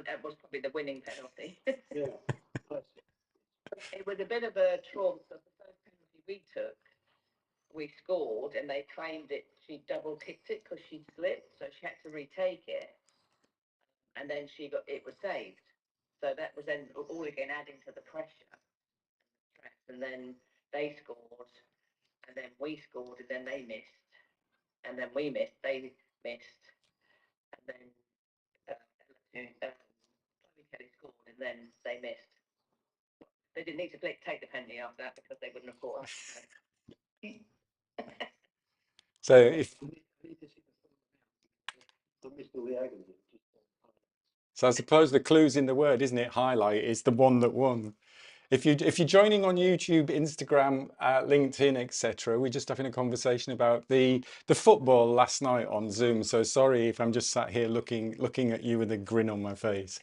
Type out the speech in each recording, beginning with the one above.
that was probably the winning penalty. Yeah. It was a bit of a trauma because the first penalty we took, we scored, and they claimed it. She double kicked it because she slipped, so she had to retake it, and then it was saved. So that was then all again adding to the pressure, and then they scored, and then we scored, and then they missed, and then we missed, they missed, and then Chloe Kelly scored, and then they missed. They didn't need to take the penalty after that because they wouldn't have caught us. So if so, I suppose the clue's in the word, isn't it? Highlight is the one that won. If you're joining on YouTube, Instagram, LinkedIn, etc., we're just having a conversation about the football last night on Zoom. So sorry if I'm just sat here looking at you with a grin on my face.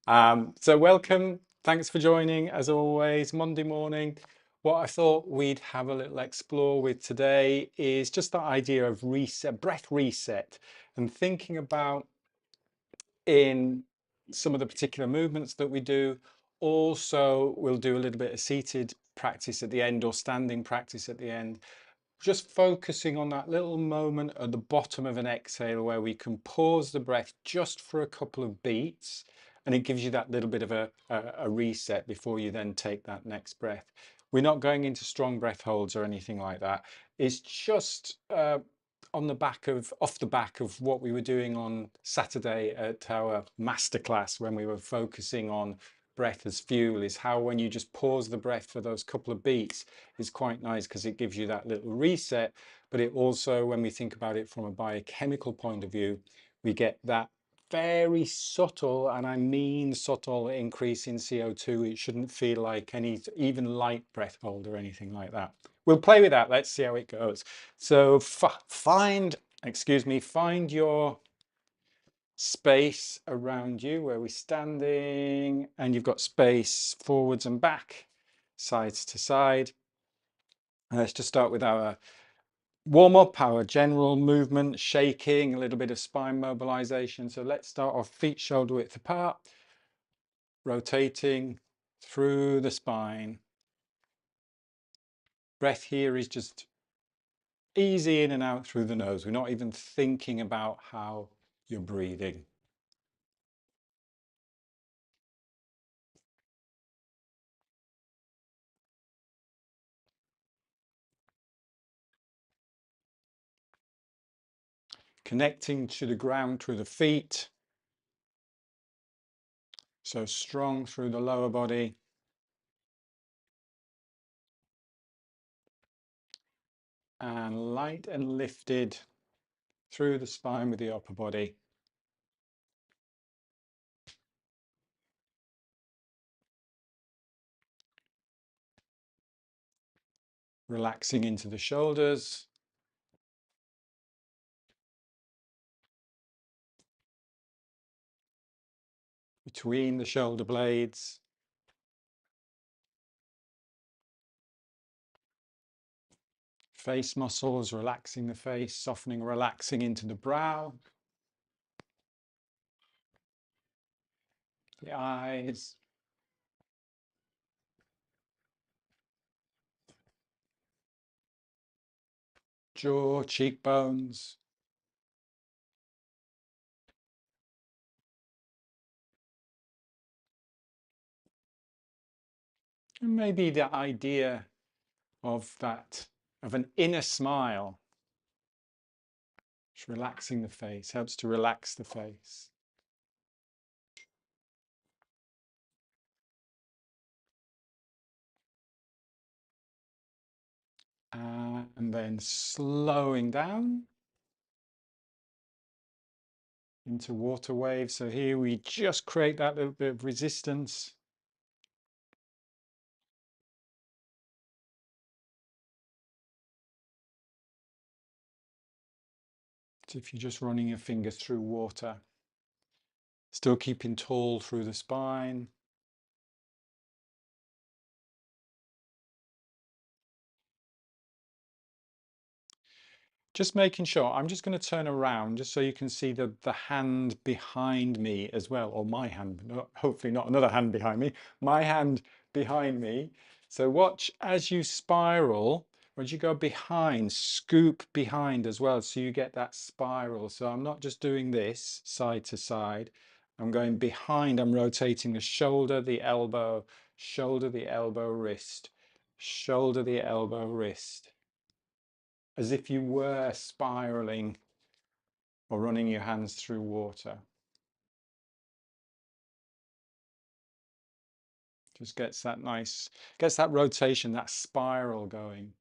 So welcome, thanks for joining as always. Monday morning. What I thought we'd have a little explore with today is just that idea of reset, breath reset, and thinking about in some of the particular movements that we do. Also, we'll do a little bit of seated practice at the end or standing practice at the end, just focusing on that little moment at the bottom of an exhale where we can pause the breath just for a couple of beats, and it gives you that little bit of a reset before you then take that next breath. We're not going into strong breath holds or anything like that. It's just off the back of what we were doing on Saturday at our masterclass when we were focusing on breath as fuel, is how when you just pause the breath for those couple of beats is quite nice because it gives you that little reset. But it also, when we think about it from a biochemical point of view, we get that very subtle, and I mean subtle, increase in CO2. It shouldn't feel like any even light breath hold or anything like that. We'll play with that. Let's see how it goes. So find your space around you where we're standing, and you've got space forwards and back, sides to side. And let's just start with our warm up, our general movement, shaking, a little bit of spine mobilization. So let's start off feet shoulder width apart, rotating through the spine. Breath here is just easy in and out through the nose. We're not even thinking about how you're breathing. Connecting to the ground through the feet. So strong through the lower body. And light and lifted through the spine with the upper body. Relaxing into the shoulders. Between the shoulder blades. Face muscles, relaxing the face, softening, relaxing into the brow. The eyes. Jaw, cheekbones. And maybe the idea of an inner smile. Just relaxing the face, helps to relax the face. And then slowing down into water waves. So here we just create that little bit of resistance. So if you're just running your fingers through water, still keeping tall through the spine. Just making sure. I'm just going to turn around just so you can see the hand behind me as well, or my hand, hopefully not another hand behind me, my hand behind me. So watch as you spiral, as you go behind, scoop behind as well, so you get that spiral. So I'm not just doing this side to side, I'm going behind, I'm rotating the shoulder, the elbow, shoulder, the elbow, wrist, shoulder, the elbow, wrist, as if you were spiraling or running your hands through water. Just gets that nice, gets that rotation, that spiral going.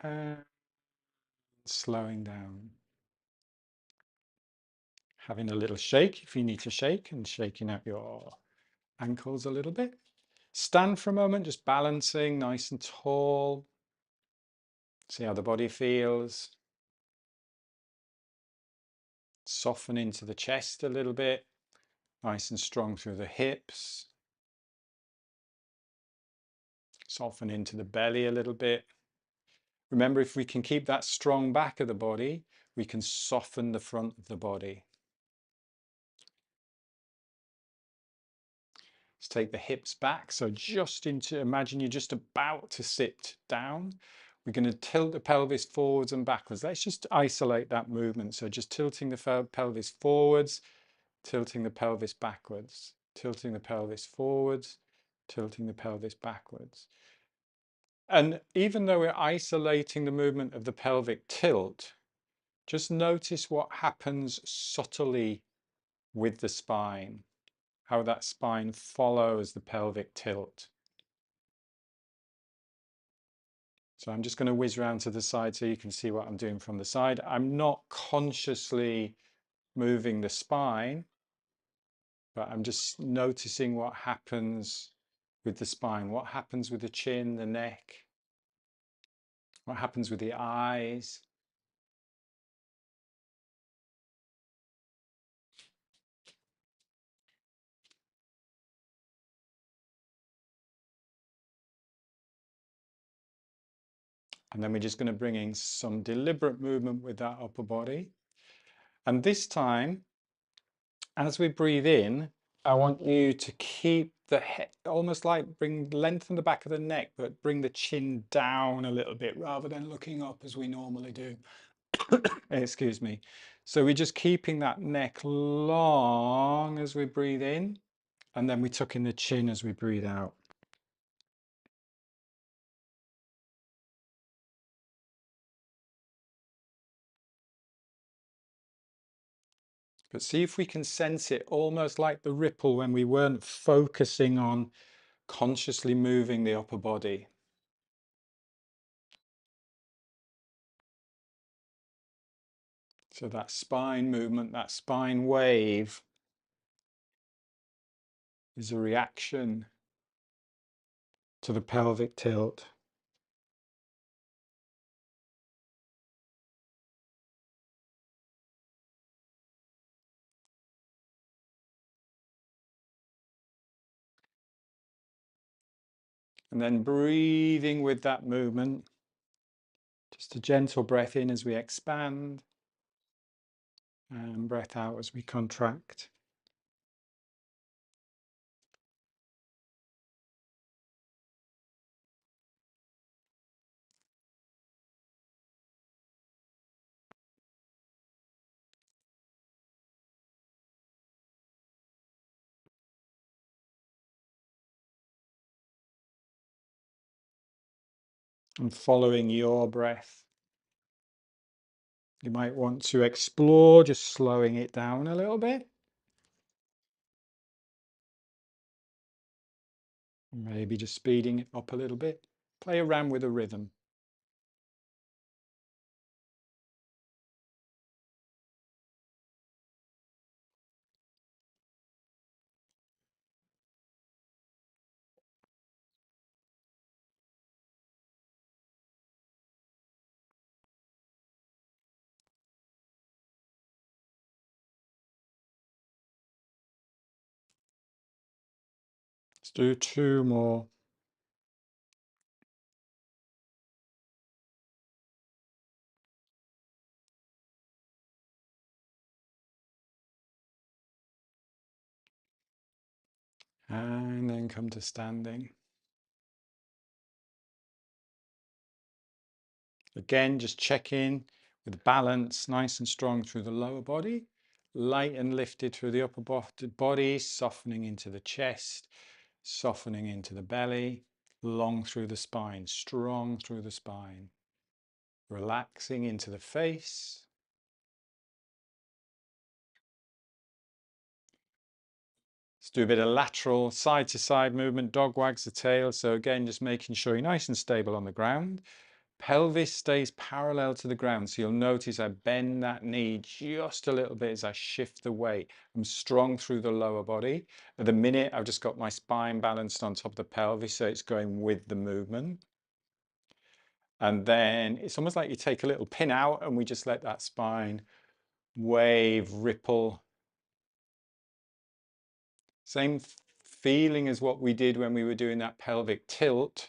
And slowing down. Having a little shake if you need to shake, and shaking out your ankles a little bit. Stand for a moment, just balancing nice and tall. See how the body feels. Soften into the chest a little bit. Nice and strong through the hips. Soften into the belly a little bit. Remember, if we can keep that strong back of the body, we can soften the front of the body. Let's take the hips back. So just into, imagine you're just about to sit down. We're going to tilt the pelvis forwards and backwards. Let's just isolate that movement. So just tilting the pelvis forwards, tilting the pelvis backwards, tilting the pelvis forwards, tilting the pelvis backwards. And even though we're isolating the movement of the pelvic tilt, just notice what happens subtly with the spine, how that spine follows the pelvic tilt. So I'm just going to whiz around to the side so you can see what I'm doing from the side. I'm not consciously moving the spine, but I'm just noticing what happens with the spine, what happens with the chin, the neck, what happens with the eyes. And then we're just going to bring in some deliberate movement with that upper body. And this time, as we breathe in, I want you to keep the head, almost like lengthen the back of the neck, but bring the chin down a little bit rather than looking up as we normally do. Excuse me. So we're just keeping that neck long as we breathe in, and then we tuck in the chin as we breathe out. But see if we can sense it almost like the ripple when we weren't focusing on consciously moving the upper body. So that spine movement, that spine wave is a reaction to the pelvic tilt. And then breathing with that movement, just a gentle breath in as we expand and breath out as we contract. And following your breath, you might want to explore just slowing it down a little bit. Maybe just speeding it up a little bit. Play around with the rhythm. do 2 more. And then come to standing. Again, just check in with balance, nice and strong through the lower body, light and lifted through the upper body, softening into the chest, softening into the belly, long through the spine, strong through the spine, relaxing into the face. Let's do a bit of lateral side to side movement, dog wags the tail. So again, just making sure you're nice and stable on the ground. Pelvis stays parallel to the ground. So you'll notice I bend that knee just a little bit as I shift the weight. I'm strong through the lower body. At the minute, I've just got my spine balanced on top of the pelvis, so it's going with the movement. And then it's almost like you take a little pin out and we just let that spine wave, ripple. Same feeling as what we did when we were doing that pelvic tilt,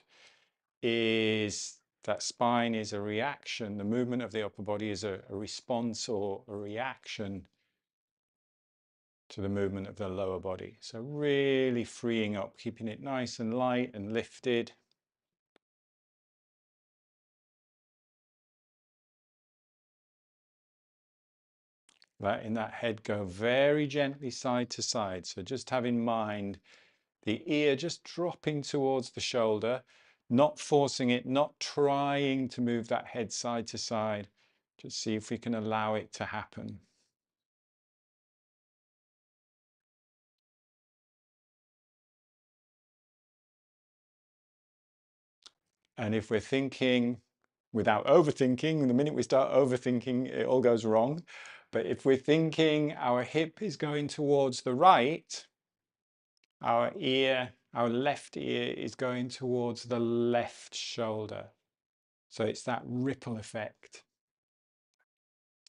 is that spine is a reaction. The movement of the upper body is a response or a reaction to the movement of the lower body. So really freeing up, keeping it nice and light and lifted. Letting that head go very gently side to side. So just have in mind the ear just dropping towards the shoulder, not forcing it, not trying to move that head side to side. Just see if we can allow it to happen. And if we're thinking without overthinking, the minute we start overthinking, it all goes wrong. But if we're thinking our hip is going towards the right, our left ear is going towards the left shoulder. So it's that ripple effect.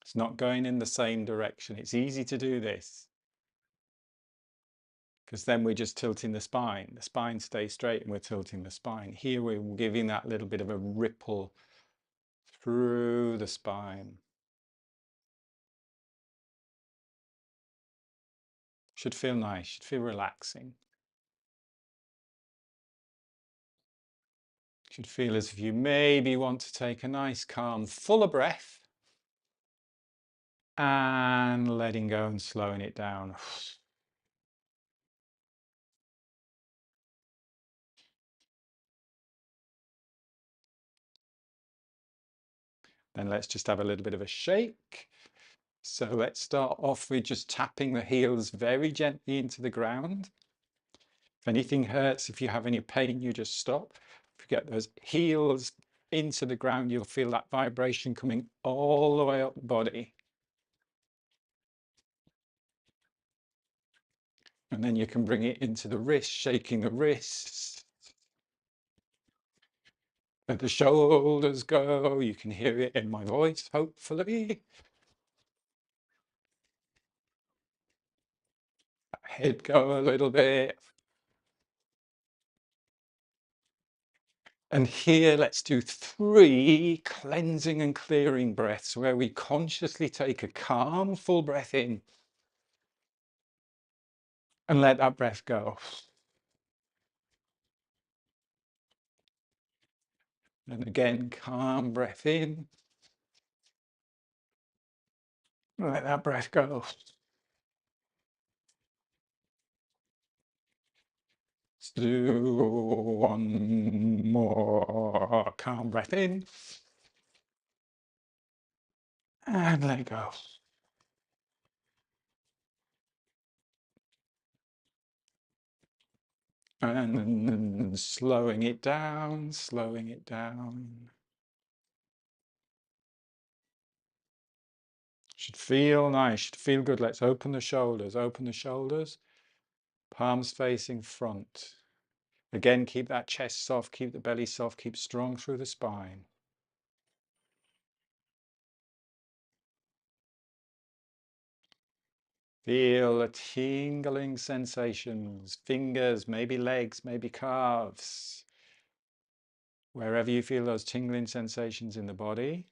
It's not going in the same direction. It's easy to do this because then we're just tilting the spine. The spine stays straight and we're tilting the spine. Here we're giving that little bit of a ripple through the spine. Should feel nice, should feel relaxing. Should feel as if you maybe want to take a nice, calm, fuller breath and letting go and slowing it down. Then let's just have a little bit of a shake. So let's start off with just tapping the heels very gently into the ground. If anything hurts, if you have any pain, you just stop. If you get those heels into the ground, you'll feel that vibration coming all the way up the body. And then you can bring it into the wrist, shaking the wrists. Let the shoulders go. You can hear it in my voice, hopefully. Head go a little bit. And here, let's do 3 cleansing and clearing breaths where we consciously take a calm, full breath in and let that breath go. And again, calm breath in. Let that breath go. Let's do 1 more. Calm breath in. And let go. And slowing it down, slowing it down. Should feel nice, should feel good. Let's open the shoulders, palms facing front. Again, keep that chest soft, keep the belly soft, keep strong through the spine. Feel the tingling sensations, fingers, maybe legs, maybe calves. Wherever you feel those tingling sensations in the body.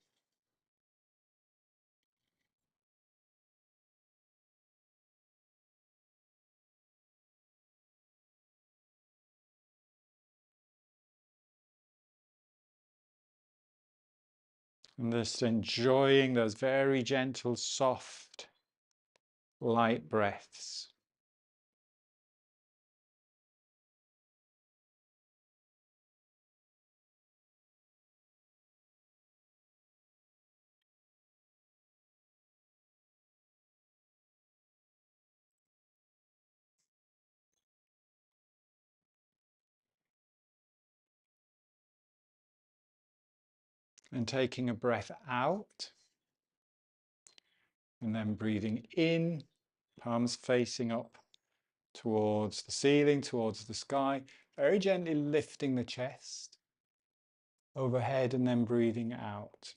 And just enjoying those very gentle, soft, light breaths. And taking a breath out. And then breathing in, palms facing up towards the ceiling, towards the sky. Very gently lifting the chest overhead and then breathing out.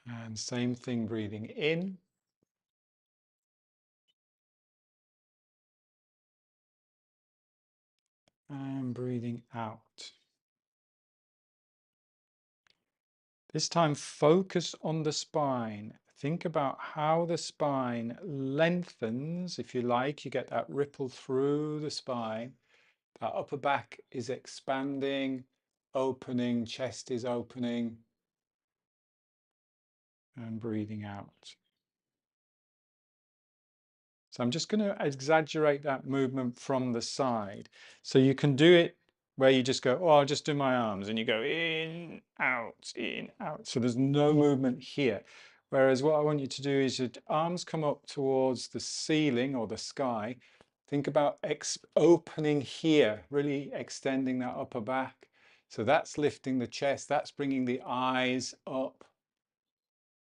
And same thing, breathing in. And breathing out. This time, focus on the spine. Think about how the spine lengthens. If you like, you get that ripple through the spine. That upper back is expanding, opening, chest is opening, and breathing out. So I'm just going to exaggerate that movement from the side. So you can do it where you just go, oh, I'll just do my arms, and you go in, out, in, out. So there's no movement here. Whereas what I want you to do is your arms come up towards the ceiling or the sky. Think about opening here, really extending that upper back. So that's lifting the chest, that's bringing the eyes up.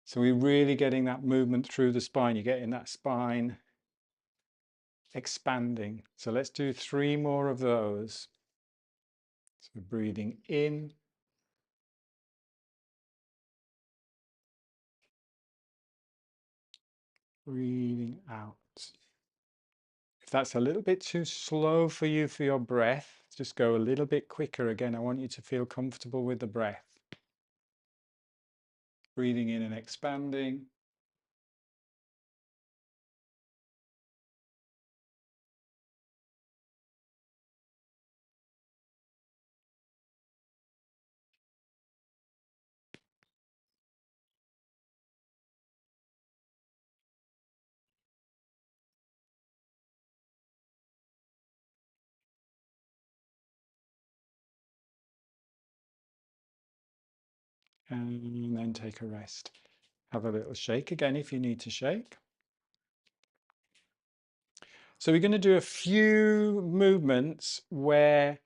So we're really getting that movement through the spine. You're getting that spine expanding. So let's do 3 more of those. So breathing in, breathing out. If that's a little bit too slow for you for your breath, just go a little bit quicker. Again, I want you to feel comfortable with the breath. Breathing in and expanding. And then take a rest. Have a little shake again if you need to shake. So we're going to do a few movements where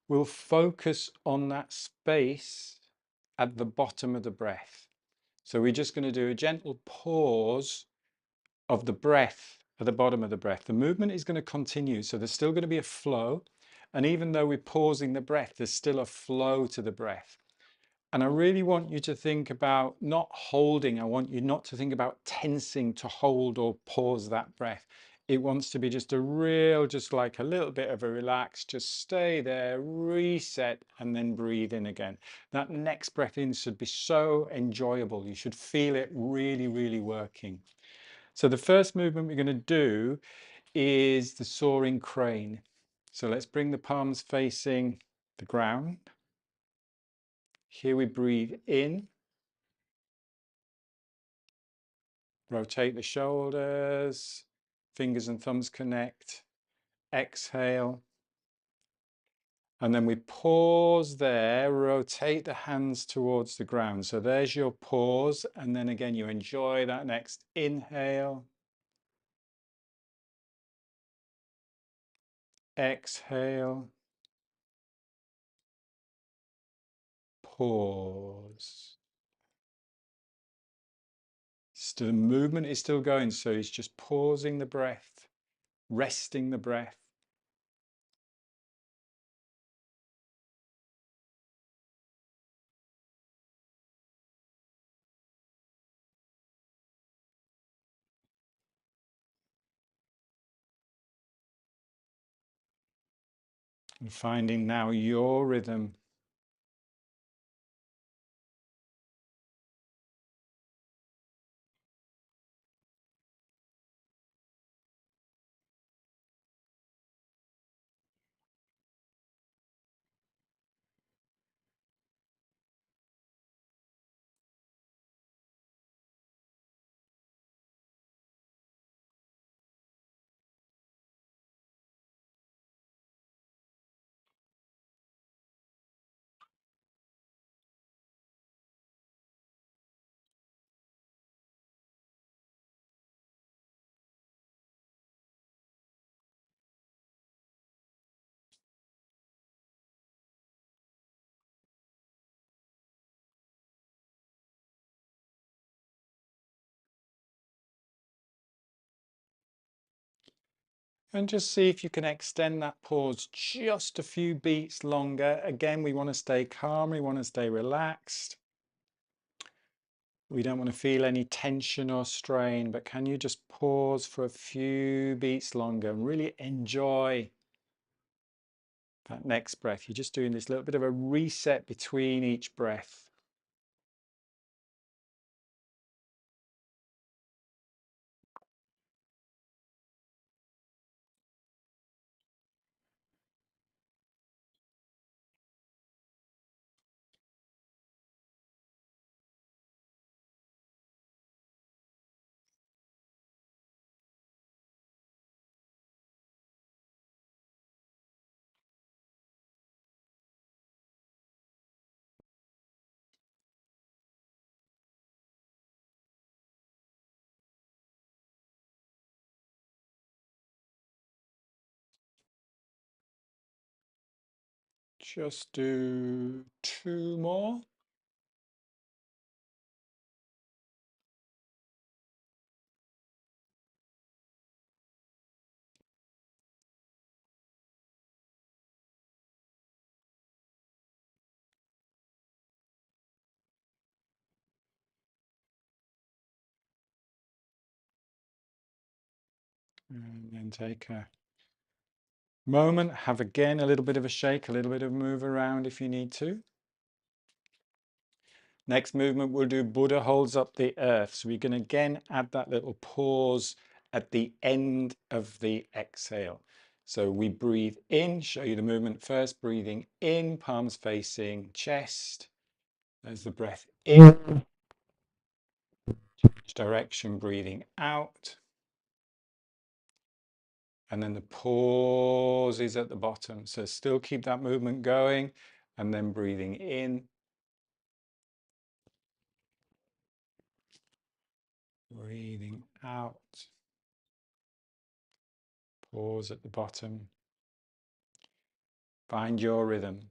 we'll focus on that space at the bottom of the breath. So we're just going to do a gentle pause of the breath at the bottom of the breath. The movement is going to continue, so there's still going to be a flow. And even though we're pausing the breath, there's still a flow to the breath. And I really want you to think about not holding. I want you not to think about tensing to hold or pause that breath. It wants to be just a real, just like a little bit of a relax, just stay there, reset, and then breathe in again. That next breath in should be so enjoyable. You should feel it really, really working. So the first movement we're going to do is the soaring crane. So let's bring the palms facing the ground. Here we breathe in. Rotate the shoulders, fingers and thumbs connect, exhale. And then we pause there, rotate the hands towards the ground. So there's your pause. And then again, you enjoy that next inhale, exhale, pause. So the movement is still going. So it's just pausing the breath, resting the breath. And finding now your rhythm. And just see if you can extend that pause just a few beats longer. Again, we want to stay calm, we want to stay relaxed. We don't want to feel any tension or strain, but can you just pause for a few beats longer and really enjoy that next breath? You're just doing this little bit of a reset between each breath. Just do 2 more. And then take a moment, have again a little bit of a shake, a little bit of move around if you need to. Next movement we'll do Buddha holds up the earth. So we can again add that little pause at the end of the exhale. So we breathe in, show you the movement first, breathing in, palms facing chest. There's the breath in, change direction, breathing out. And then the pause is at the bottom. So still keep that movement going and then breathing in, breathing out, pause at the bottom. Find your rhythm.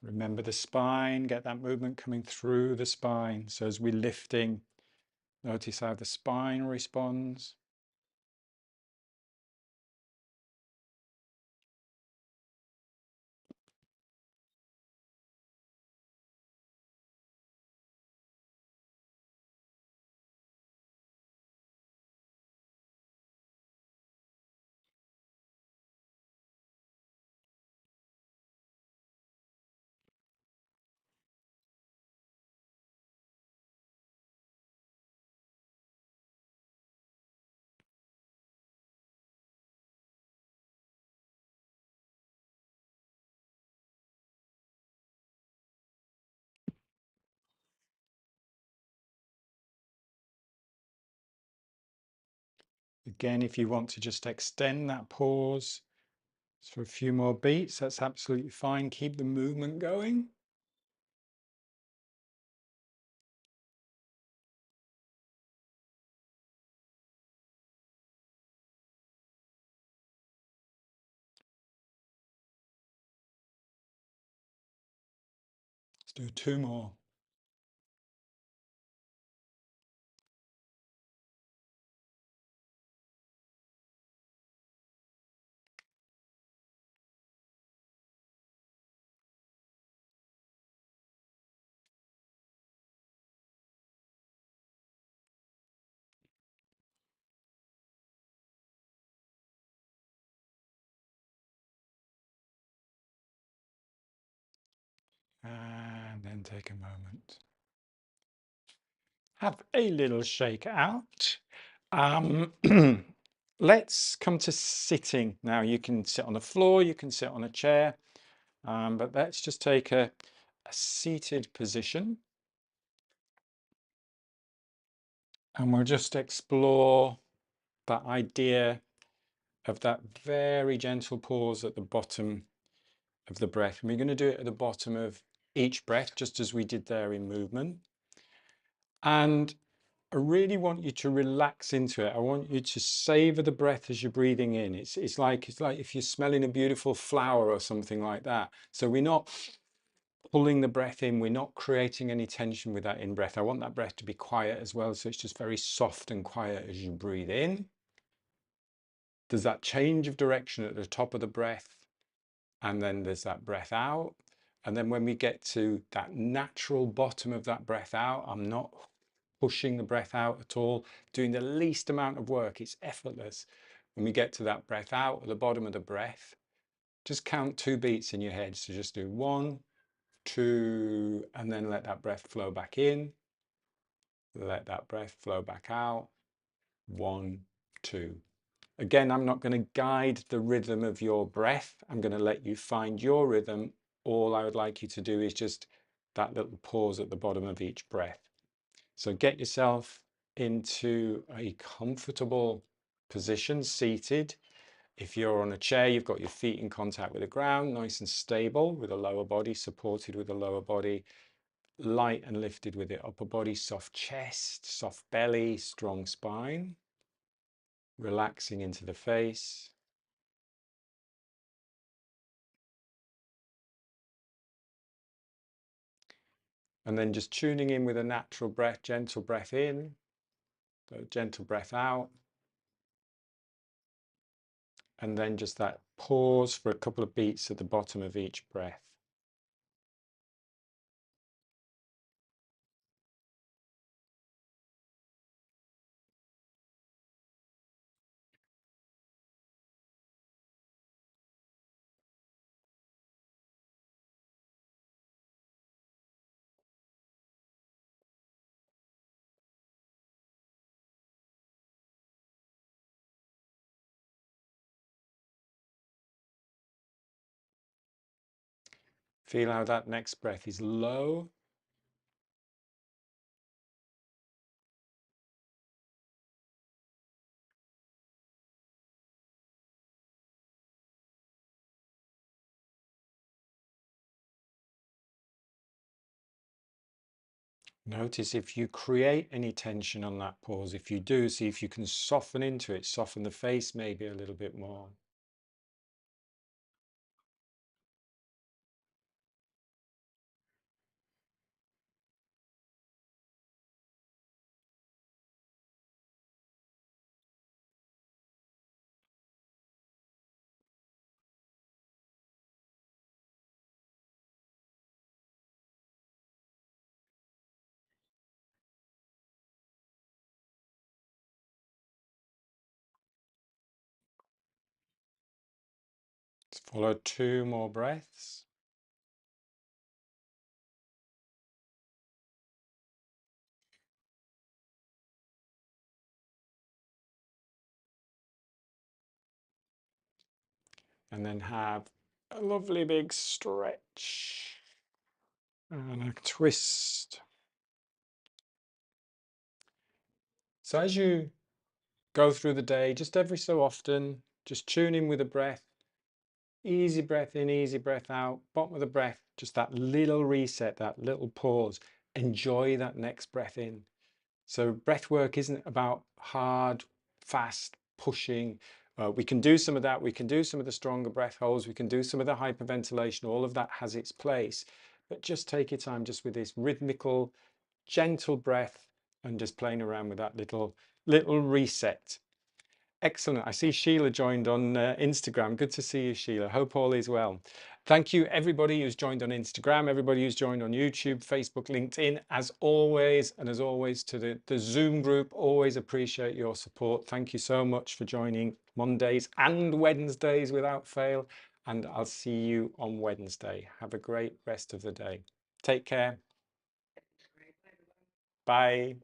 Remember the spine, get that movement coming through the spine. So as we're lifting, notice how the spine responds. Again, if you want to just extend that pause for a few more beats, that's absolutely fine. Keep the movement going. Let's do 2 more. And then take a moment. Have a little shake out. Let's come to sitting. Now you can sit on the floor, you can sit on a chair, but let's just take a seated position. And we'll just explore that idea of that very gentle pause at the bottom of the breath. And we're going to do it at the bottom of each breath, just as we did there in movement. And I really want you to relax into it. I want you to savor the breath as you're breathing in. It's like if you're smelling a beautiful flower or something like that. So we're not pulling the breath in, we're not creating any tension with that in breath. I want that breath to be quiet as well. So it's just very soft and quiet as you breathe in. There's that change of direction at the top of the breath, and then there's that breath out. And then when we get to that natural bottom of that breath out, I'm not pushing the breath out at all, doing the least amount of work. It's effortless. When we get to that breath out at the bottom of the breath, just count 2 beats in your head. So just do 1, 2, and then let that breath flow back in. Let that breath flow back out. 1, 2. Again, I'm not going to guide the rhythm of your breath. I'm going to let you find your rhythm. All I would like you to do is just that little pause at the bottom of each breath. So get yourself into a comfortable position, seated. If you're on a chair, you've got your feet in contact with the ground, nice and stable with a lower body, supported with a lower body, light and lifted with the upper body, soft chest, soft belly, strong spine, relaxing into the face. And then just tuning in with a natural breath, gentle breath in, gentle breath out. And then just that pause for a couple of beats at the bottom of each breath. Feel how that next breath is low. Notice if you create any tension on that pause. If you do, see if you can soften into it, soften the face maybe a little bit more. Let's follow 2 more breaths. And then have a lovely big stretch and a twist. So as you go through the day, just every so often, just tune in with the breath. Easy breath in, easy breath out. Bottom of the breath, just that little reset, that little pause. Enjoy that next breath in. So breath work isn't about hard, fast pushing. We can do some of that. We can do some of the stronger breath holds. We can do some of the hyperventilation. All of that has its place. But just take your time just with this rhythmical, gentle breath and just playing around with that little reset. Excellent. I see Sheila joined on Instagram. Good to see you, Sheila. Hope all is well. Thank you, everybody who's joined on Instagram, everybody who's joined on YouTube, Facebook, LinkedIn, as always, and as always to the Zoom group. Always appreciate your support. Thank you so much for joining Mondays and Wednesdays without fail. and I'll see you on Wednesday. Have a great rest of the day. Take care. Bye.